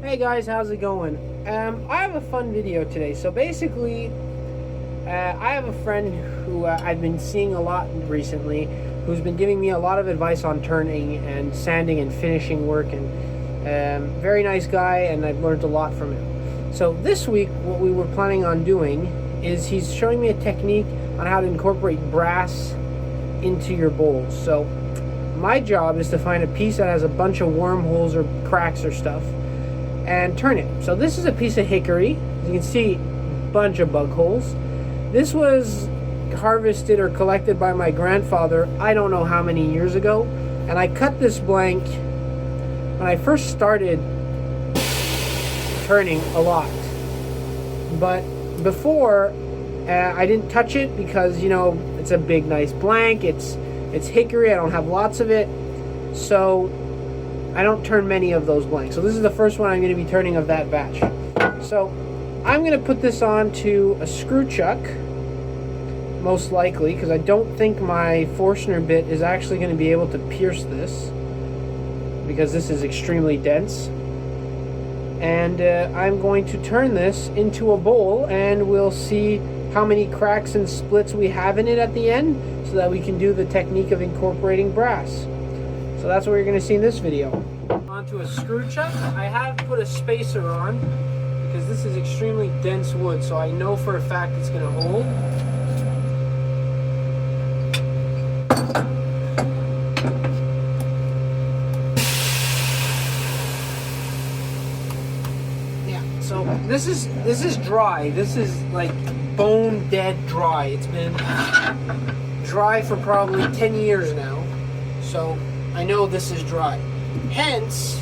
Hey guys, how's it going? I have a fun video today. So basically, I have a friend who I've been seeing a lot recently, who's been giving me a lot of advice on turning and sanding and finishing work, and very nice guy, and I've learned a lot from him. So this week, what we were planning on doing is he's showing me a technique on how to incorporate brass into your bowls. So my job is to find a piece that has a bunch of wormholes or cracks or stuff and turn it. So this is a piece of hickory. As you can see, a bunch of bug holes. This was harvested or collected by my grandfather I don't know how many years ago, and I cut this blank when I first started turning a lot. But before, I didn't touch it because, you know, it's a big nice blank. It's hickory. I don't have lots of it, so I don't turn many of those blanks. So this is the first one I'm going to be turning of that batch. So I'm going to put this on to a screw chuck, most likely, because I don't think my Forstner bit is actually going to be able to pierce this, because this is extremely dense. And I'm going to turn this into a bowl, and we'll see how many cracks and splits we have in it at the end, so that we can do the technique of incorporating brass. So that's what you're going to see in this video. Onto a screw chuck, I have put a spacer on because this is extremely dense wood, so I know for a fact it's going to hold. Yeah, so this is dry. This is like bone dead dry. It's been dry for probably 10 years now, so I know this is dry. Hence,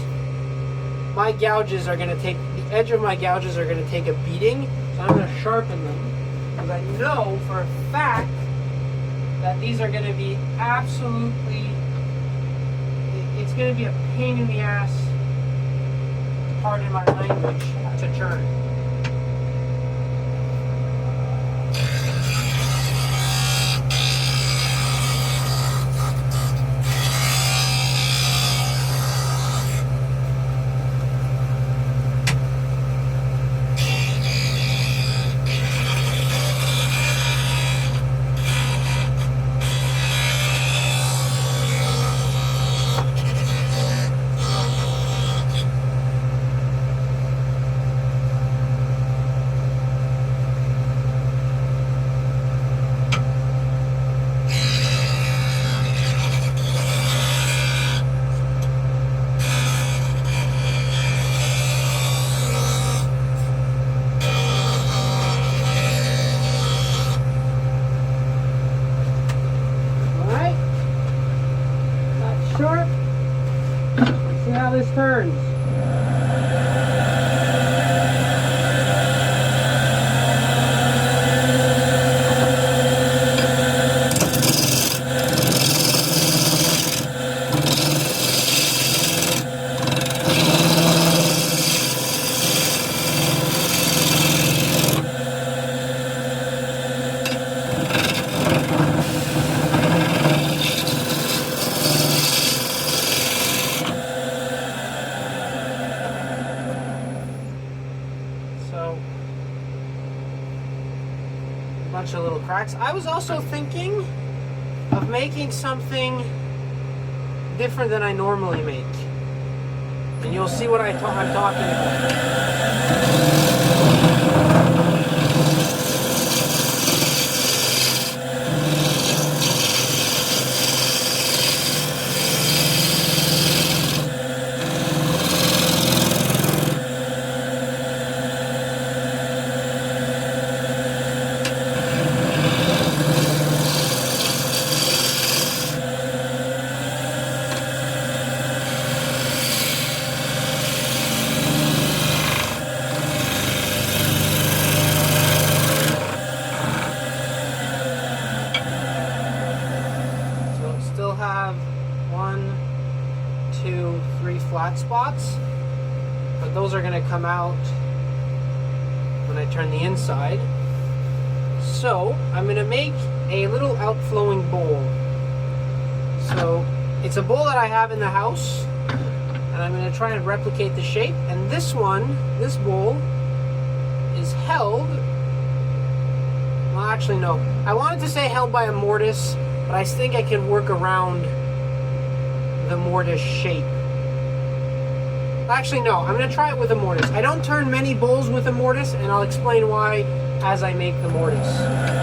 my gouges are going to take, the edge of my gouges are going to take a beating, so I'm going to sharpen them, because I know for a fact that these are going to be absolutely, it's going to be a pain in the ass, pardon my language, to turn. Sharp. Let's see how this turns. Bunch of little cracks. I was also thinking of making something different than I normally make, and you'll see what I'm talking about. Have 1, 2, 3 flat spots, but those are going to come out when I turn the inside. So I'm going to make a little outflowing bowl. So it's a bowl that I have in the house, And I'm going to try and replicate the shape. And this bowl, is held. Well, actually, no. I wanted to say held by a mortise, but I think I can work around the mortise shape. Actually, no. I'm going to try it with a mortise. I don't turn many bowls with a mortise, and I'll explain why as I make the mortise.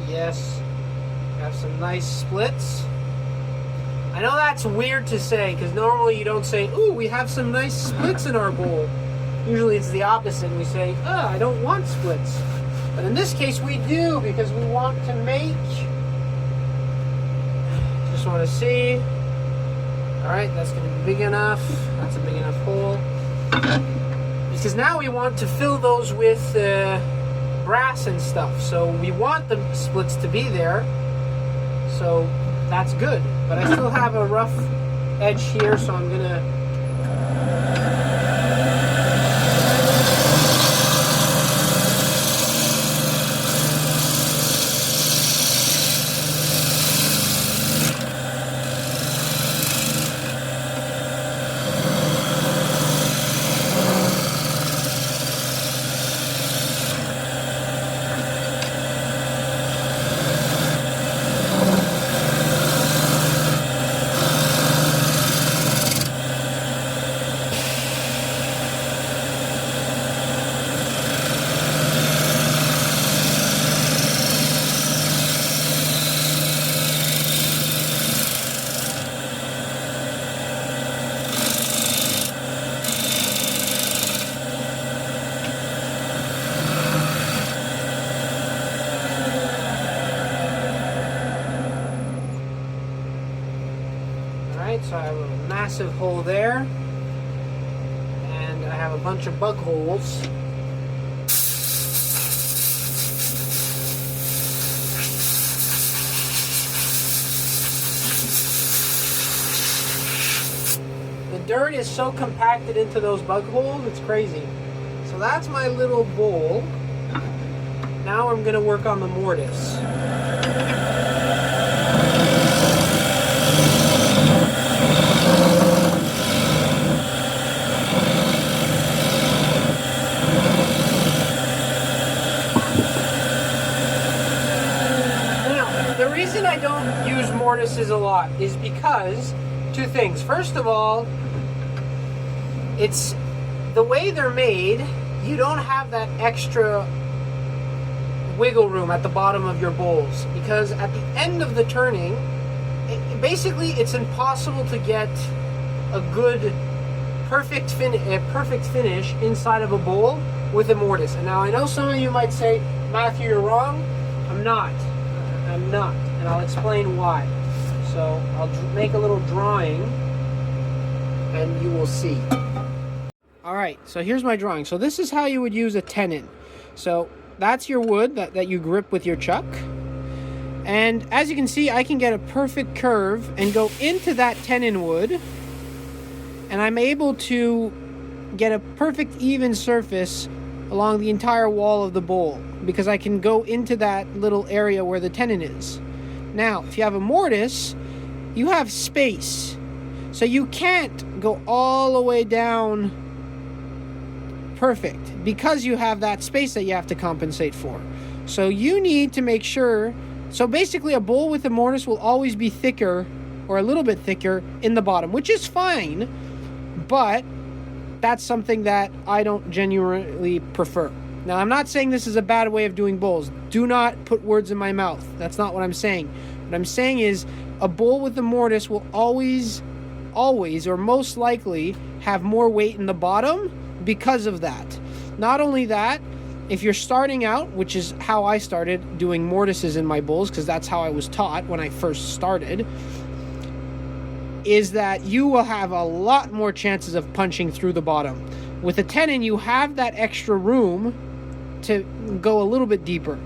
Yes, have some nice splits. I know that's weird to say because normally you don't say, ooh, we have some nice splits in our bowl. Usually it's the opposite. We say, oh, I don't want splits. But in this case we do because we want to make. Just want to see. Alright, that's going to be big enough. That's a big enough hole. Because now we want to fill those with brass and stuff, so we want the splits to be there, so that's good. But I still have a rough edge here, so I'm gonna so I have a massive hole there, and I have a bunch of bug holes. The dirt is so compacted into those bug holes, it's crazy. So that's my little bowl. Now I'm going to work on the mortise. The reason I don't use mortises a lot is because two things. First of all, it's the way they're made, you don't have that extra wiggle room at the bottom of your bowls, because at the end of the turning, basically it's impossible to get a good perfect finish inside of a bowl with a mortise. And now I know some of you might say, Matthew, you're wrong. I'm not, and I'll explain why. So I'll make a little drawing and you will see. Alright, so here's my drawing. So this is how you would use a tenon. So that's your wood that you grip with your chuck. And as you can see, I can get a perfect curve and go into that tenon wood. And I'm able to get a perfect even surface along the entire wall of the bowl, because I can go into that little area where the tenon is. Now, if you have a mortise, you have space. So you can't go all the way down perfect, because you have that space that you have to compensate for. So you need to make sure, so basically a bowl with a mortise will always be thicker, or a little bit thicker, in the bottom, which is fine, but that's something that I don't genuinely prefer. Now, I'm not saying this is a bad way of doing bowls. Do not put words in my mouth. That's not what I'm saying. What I'm saying is a bowl with the mortise will always, or most likely, have more weight in the bottom because of that. Not only that, if you're starting out, which is how I started doing mortises in my bowls, because that's how I was taught when I first started, is that you will have a lot more chances of punching through the bottom. With a tenon, you have that extra room to go a little bit deeper,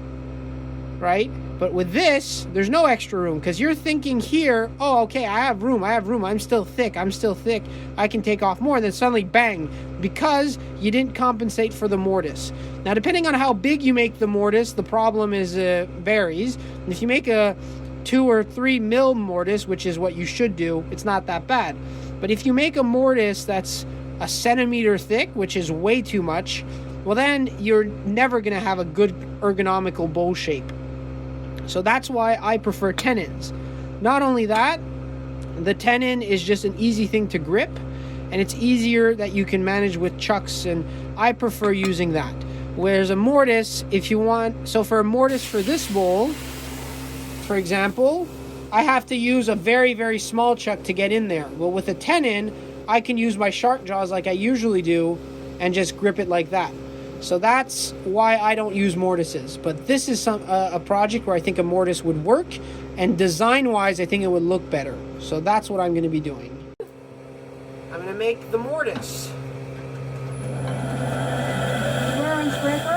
right? But with this, there's no extra room, because you're thinking here, oh, okay, I have room, I'm still thick, I can take off more, and then suddenly, bang, because you didn't compensate for the mortise. Now, depending on how big you make the mortise, the problem is varies. And if you make a 2 or 3 mil mortise, which is what you should do, it's not that bad. But if you make a mortise that's a centimeter thick, which is way too much, well, then you're never going to have a good ergonomical bowl shape. So that's why I prefer tenons. Not only that, the tenon is just an easy thing to grip, and it's easier that you can manage with chucks, and I prefer using that. Whereas a mortise, if you want, so for a mortise for this bowl, for example, I have to use a very, very small chuck to get in there. Well, with a tenon, I can use my shark jaws like I usually do and just grip it like that. So that's why I don't use mortises. But this is a project where I think a mortise would work, and design-wise, I think it would look better. So that's what I'm going to be doing. I'm going to make the mortise. Square scraper.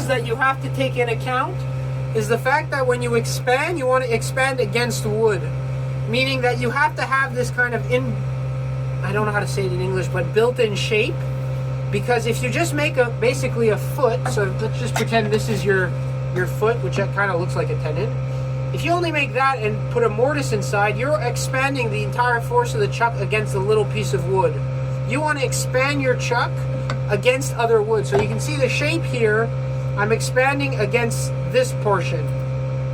That you have to take in account is the fact that when you expand, you want to expand against wood, meaning that you have to have this kind of I don't know how to say it in English, but built-in shape. Because if you just make basically a foot, so let's just pretend this is your foot, which kind of looks like a tenon. If you only make that and put a mortise inside, you're expanding the entire force of the chuck against a little piece of wood. You want to expand your chuck against other wood. So you can see the shape here. I'm expanding against this portion.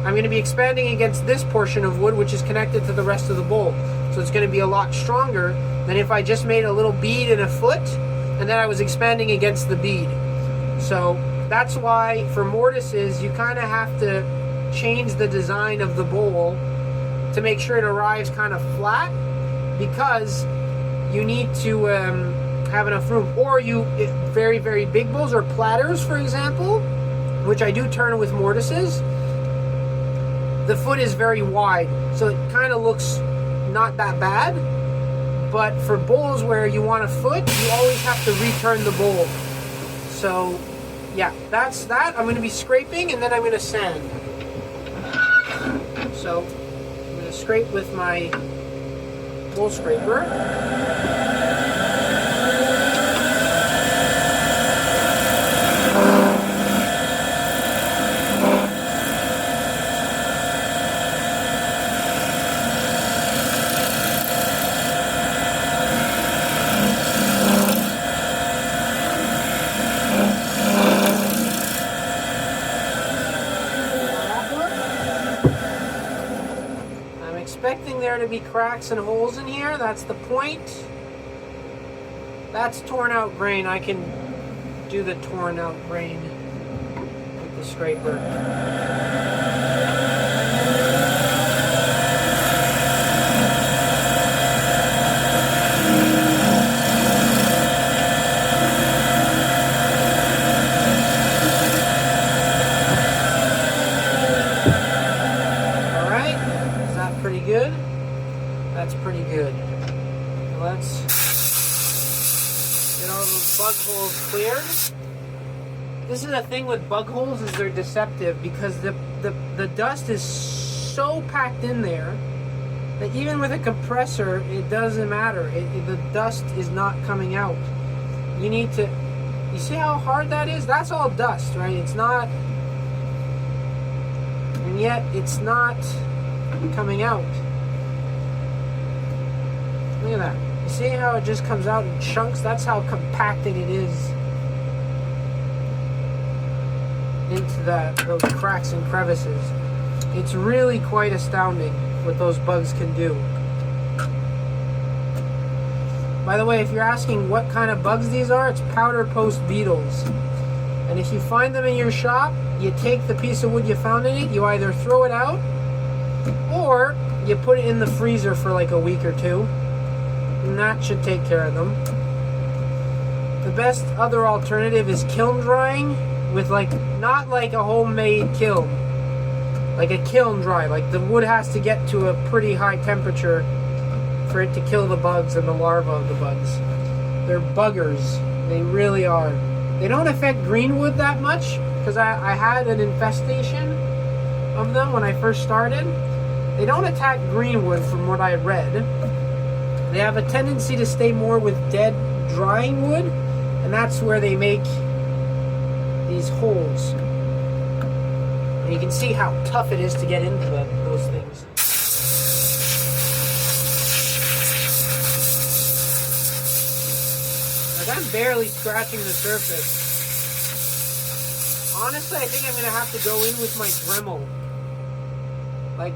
I'm going to be expanding against this portion of wood, which is connected to the rest of the bowl. So it's going to be a lot stronger than if I just made a little bead in a foot and then I was expanding against the bead. So that's why for mortises, you kind of have to change the design of the bowl to make sure it arrives kind of flat, because you need to have enough room. Or very, very big bowls or platters, for example, which I do turn with mortises, the foot is very wide, so it kind of looks not that bad. But for bowls where you want a foot, you always have to return the bowl. So yeah, that's that. I'm going to be scraping, and then I'm going to sand. So I'm going to scrape with my bowl scraper. Expecting there to be cracks and holes in here. That's the point. That's torn out grain. I can do the torn out grain with the scraper. good. That's pretty good. Let's get all those bug holes cleared. This is the thing with bug holes, is they're deceptive because the dust is so packed in there that even with a compressor, it doesn't matter. The dust is not coming out. You need to, you see how hard that is? That's all dust, right? It's not, and yet it's not coming out. Look at that. You see how it just comes out in chunks? That's how compacted it is into those cracks and crevices. It's really quite astounding what those bugs can do. By the way, if you're asking what kind of bugs these are, it's powder post beetles. And if you find them in your shop, you take the piece of wood you found in it, you either throw it out or you put it in the freezer for like a week or two. And that should take care of them. The best other alternative is kiln drying with not like a homemade kiln. Like a kiln dry, like the wood has to get to a pretty high temperature for it to kill the bugs and the larvae of the bugs. They're buggers. They really are. They don't affect green wood that much because I had an infestation of them when I first started. They don't attack green wood from what I read. They have a tendency to stay more with dead drying wood, and that's where they make these holes. And you can see how tough it is to get into those things. Like, I'm barely scratching the surface. Honestly, I think I'm going to have to go in with my Dremel. Like,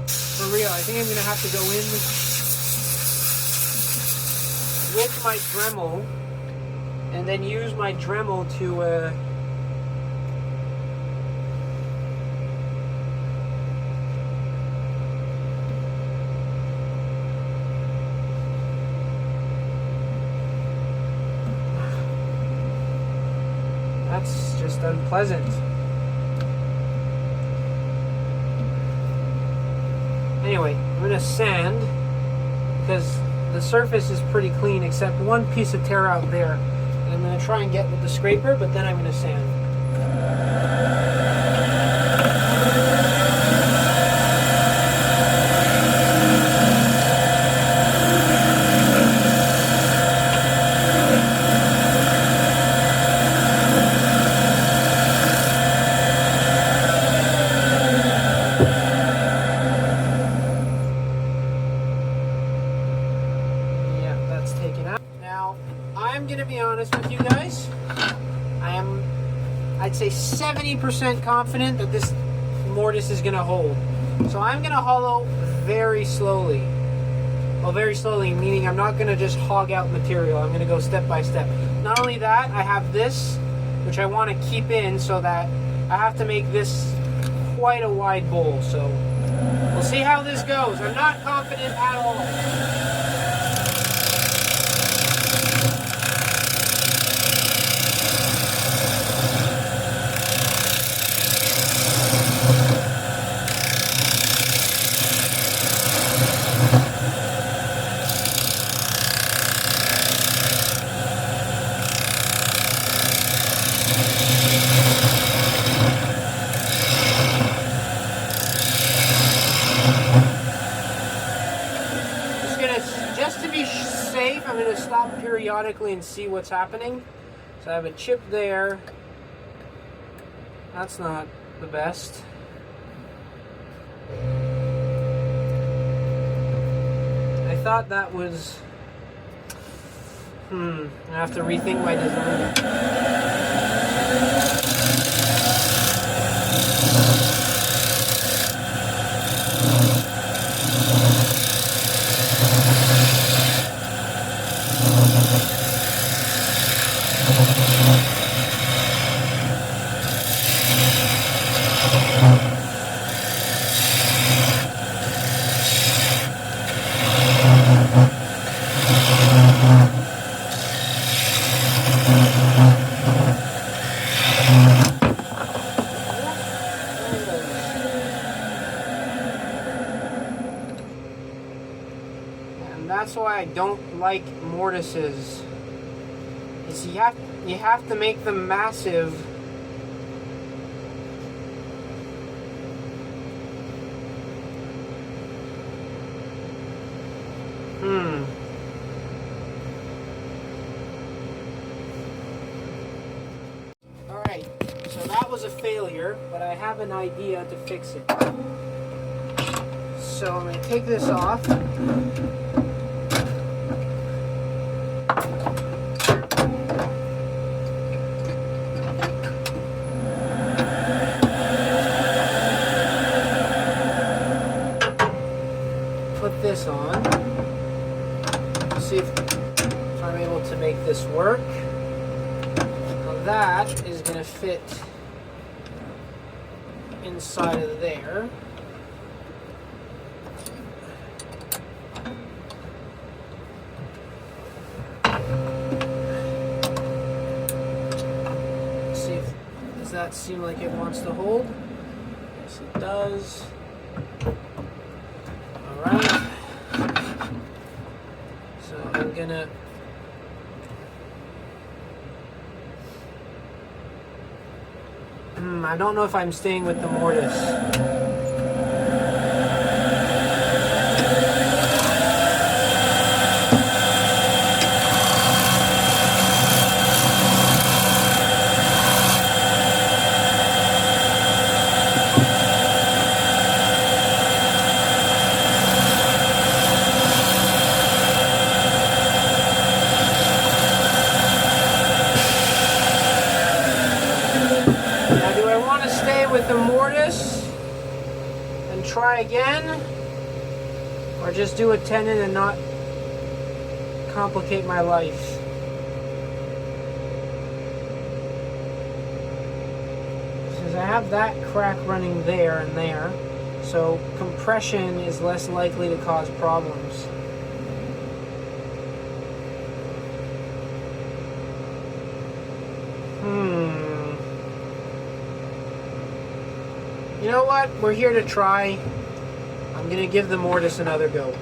for real, I think I'm going to have to go in with my Dremel and then use my Dremel to that's just unpleasant. Anyway, I'm going to sand because the surface is pretty clean except one piece of tear out there. And I'm going to try and get with the scraper, but then I'm going to sand. I'm going to be honest with you guys. I'd say 70% confident that this mortise is going to hold. So I'm going to hollow very slowly. Well, very slowly, meaning I'm not going to just hog out material. I'm going to go step by step. Not only that, I have this, which I want to keep in so that I have to make this quite a wide bowl. So we'll see how this goes. I'm not confident at all. I'm going to stop periodically and see what's happening. So I have a chip there. That's not the best. I thought that was... I have to rethink my design. that's why I don't like mortises. Is you have to make them massive. Alright, so that was a failure, but I have an idea to fix it. So I'm going to take this off. Put this on. See if I'm able to make this work. Now that is going to fit inside of there. See if, does that seem like it wants to hold? Yes, it does. Alright. So I'm gonna I don't know if I'm staying with the mortise. With the mortise and try again, or just do a tenon and not complicate my life. Since I have that crack running there and there, so compression is less likely to cause problems. You know what? We're here to try. I'm going to give the mortise another go.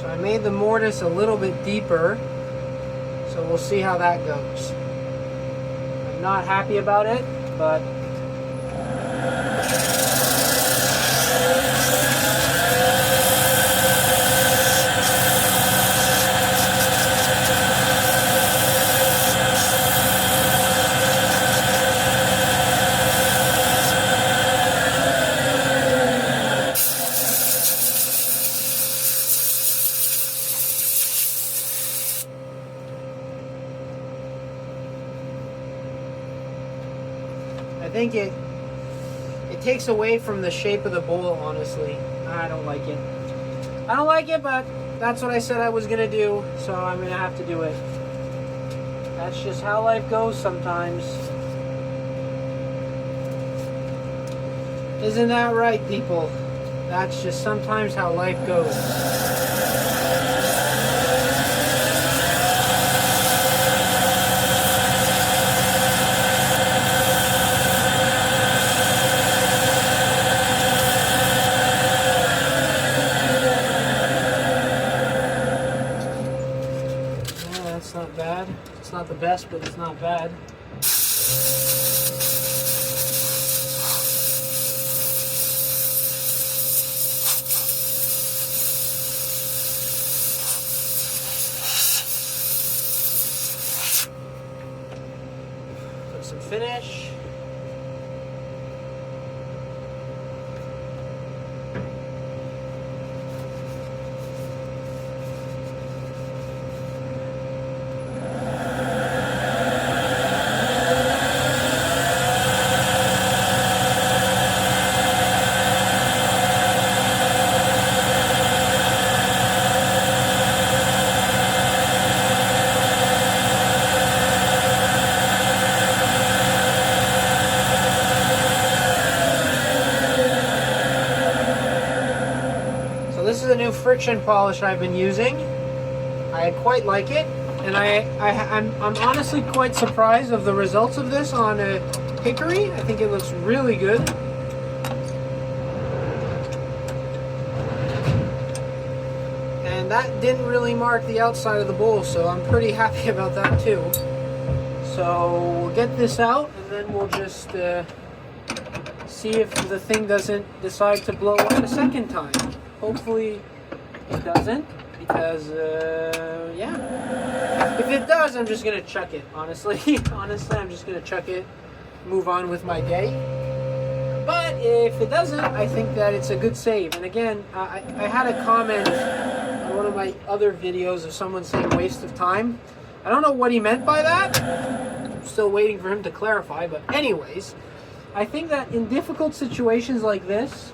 I made the mortise a little bit deeper, so we'll see how that goes. I'm not happy about it, but I think it takes away from the shape of the bowl, honestly. I don't like it. I don't like it, but that's what I said I was gonna do, so I'm gonna have to do it. That's just how life goes sometimes. Isn't that right, people? That's just sometimes how life goes. That's not bad. It's not the best, but it's not bad. finish. This is a new friction polish I've been using. I quite like it, and I'm honestly quite surprised of the results of this on a Hickory. I think it looks really good. And that didn't really mark the outside of the bowl, so I'm pretty happy about that too. So we'll get this out, and then we'll just see if the thing doesn't decide to blow up a second time. Hopefully it doesn't, because yeah. If it does, I'm just gonna chuck it. Honestly, I'm just gonna chuck it, move on with my day. But if it doesn't, I think that it's a good save. And again, I had a comment on one of my other videos of someone saying waste of time. I don't know what he meant by that. I'm still waiting for him to clarify. But anyways, I think that in difficult situations like this,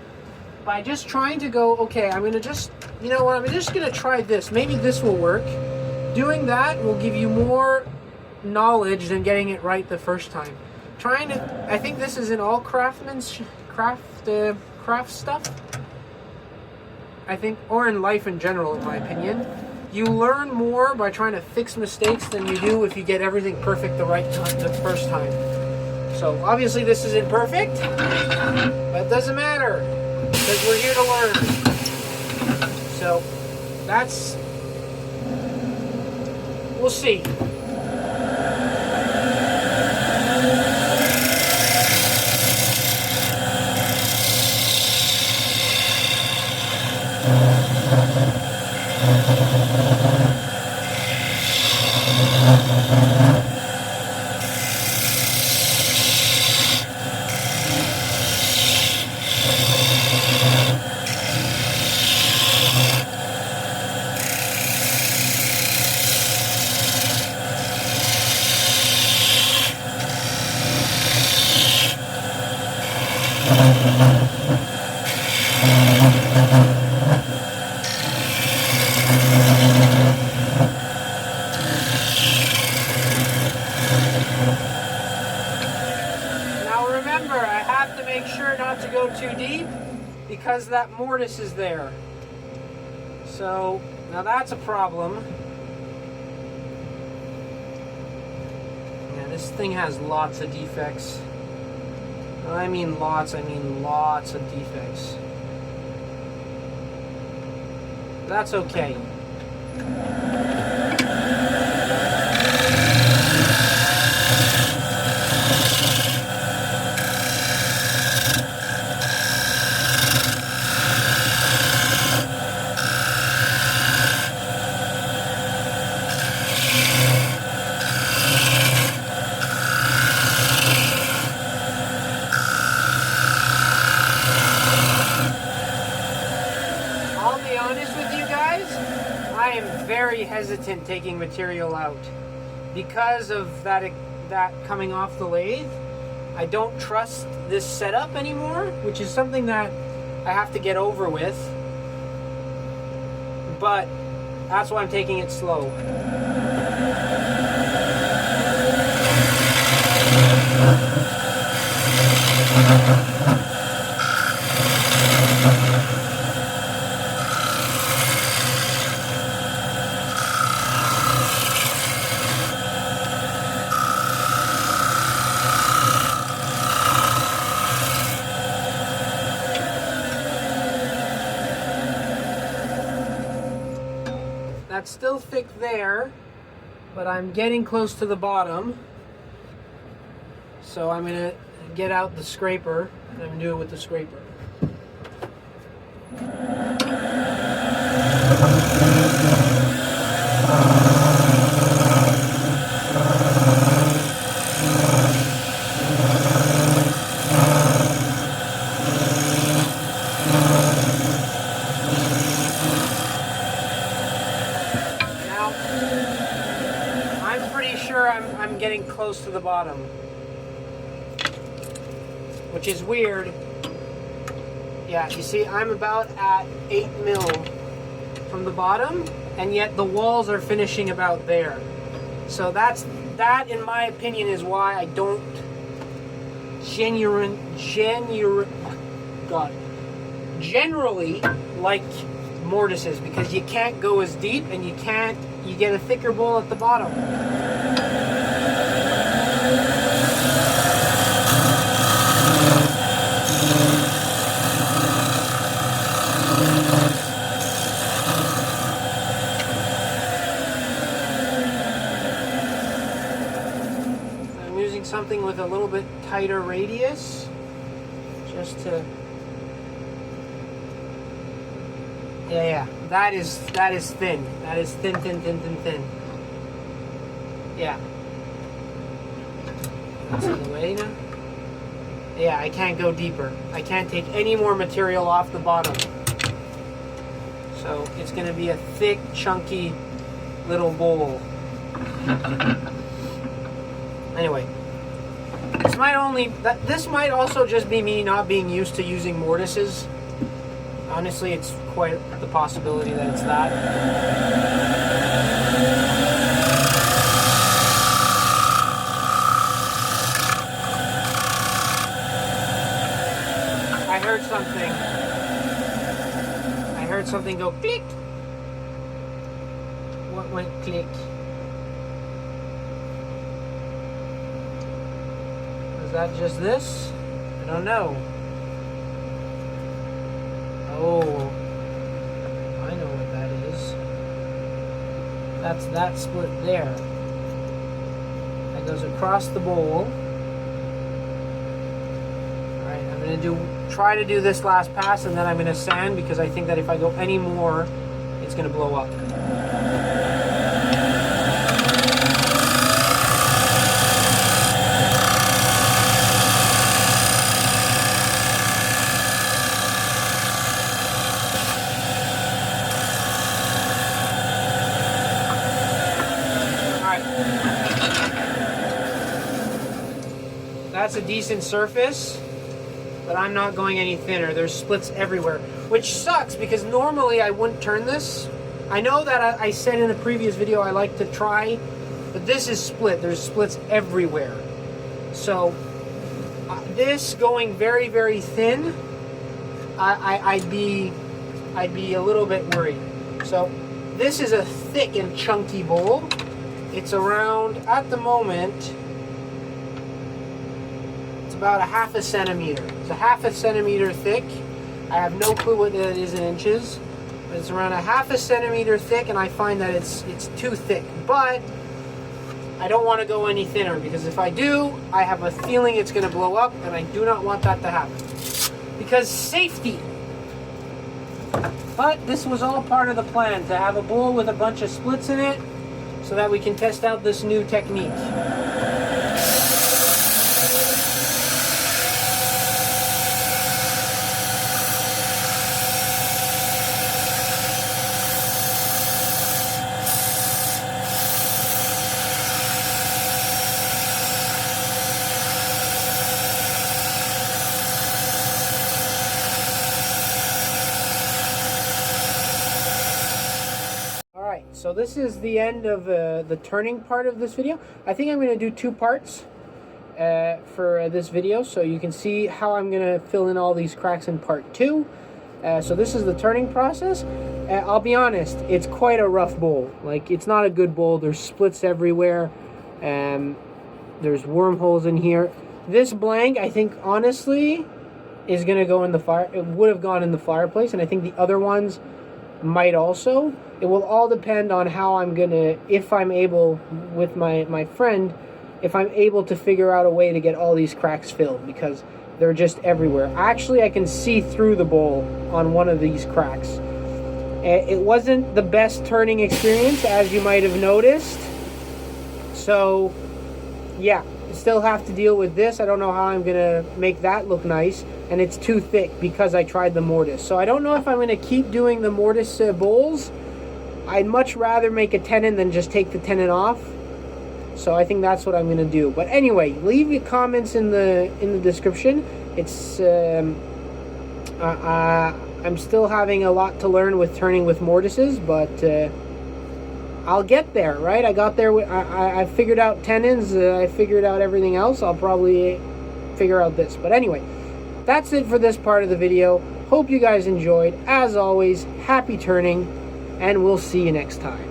by just trying to go, okay, I'm gonna just, you know what, I'm just gonna try this. Maybe this will work. Doing that will give you more knowledge than getting it right the first time. I think this is in all craft stuff. I think, or in life in general, in my opinion. You learn more by trying to fix mistakes than you do if you get everything perfect the first time. So obviously this isn't perfect, but it doesn't matter, because we're here to learn. So we'll see. Now remember, I have to make sure not to go too deep because that mortise is there. So now that's a problem. Yeah, this thing has lots of defects. I mean lots of defects. That's okay. I am very hesitant taking material out because of that coming off the lathe. I don't trust this setup anymore, which is something that I have to get over with, but that's why I'm taking it slow. That's still thick there, but I'm getting close to the bottom. So I'm gonna get out the scraper, and I'm gonna do it with the scraper. the bottom, which is weird. Yeah, you see, I'm about at 8 mil from the bottom, and yet the walls are finishing about there. So that, in my opinion, is why I don't generally like mortises, because you can't go as deep and you get a thicker bowl at the bottom. I'm using something with a little bit tighter radius, just to... Yeah, that is thin. That is thin. Yeah. That's in the way now. Yeah, I can't go deeper. I can't take any more material off the bottom. So it's going to be a thick, chunky little bowl. Anyway, this might also just be me not being used to using mortises. Honestly, it's quite the possibility that it's that. I heard something go click. What went click? Was that just this? I don't know. Oh, I know what that is. That's that split there. That goes across the bowl. Alright, I'm going to try to do this last pass, and then I'm going to sand, because I think that if I go any more, it's going to blow up. That's a decent surface, but I'm not going any thinner. There's splits everywhere, which sucks, because normally I wouldn't turn this. I know that I said in a previous video I like to try, but this is split. There's splits everywhere. So this going very, very thin, I'd be a little bit worried. So this is a thick and chunky bowl. It's around, at the moment, about a half a centimeter. It's a half a centimeter thick. I have no clue what that is in inches, but it's around a half a centimeter thick, and I find that it's too thick. But I don't want to go any thinner, because if I do, I have a feeling it's going to blow up, and I do not want that to happen. Because safety. But this was all part of the plan, to have a bowl with a bunch of splits in it, so that we can test out this new technique. So this is the end of the turning part of this video. I think I'm going to do 2 parts for this video, so you can see how I'm going to fill in all these cracks in part 2. So this is the turning process. I'll be honest, it's quite a rough bowl. Like, it's not a good bowl. There's splits everywhere. There's wormholes in here. This blank, I think, honestly, is going to go in the fire. It would have gone in the fireplace, and I think the other ones might also. It will all depend on how I'm gonna, if I'm able, with my friend, if I'm able to figure out a way to get all these cracks filled, because they're just everywhere. Actually, I can see through the bowl on one of these cracks. It wasn't the best turning experience, as you might have noticed. So, yeah, still have to deal with this. I don't know how I'm gonna make that look nice. And it's too thick because I tried the mortise. So I don't know if I'm going to keep doing the mortise bowls. I'd much rather make a tenon than just take the tenon off. So I think that's what I'm going to do. But anyway, leave your comments in the description. It's I'm still having a lot to learn with turning with mortises, but I'll get there, right? I got there. I figured out tenons. I figured out everything else. I'll probably figure out this. But anyway, that's it for this part of the video. Hope you guys enjoyed. As always, happy turning, and we'll see you next time.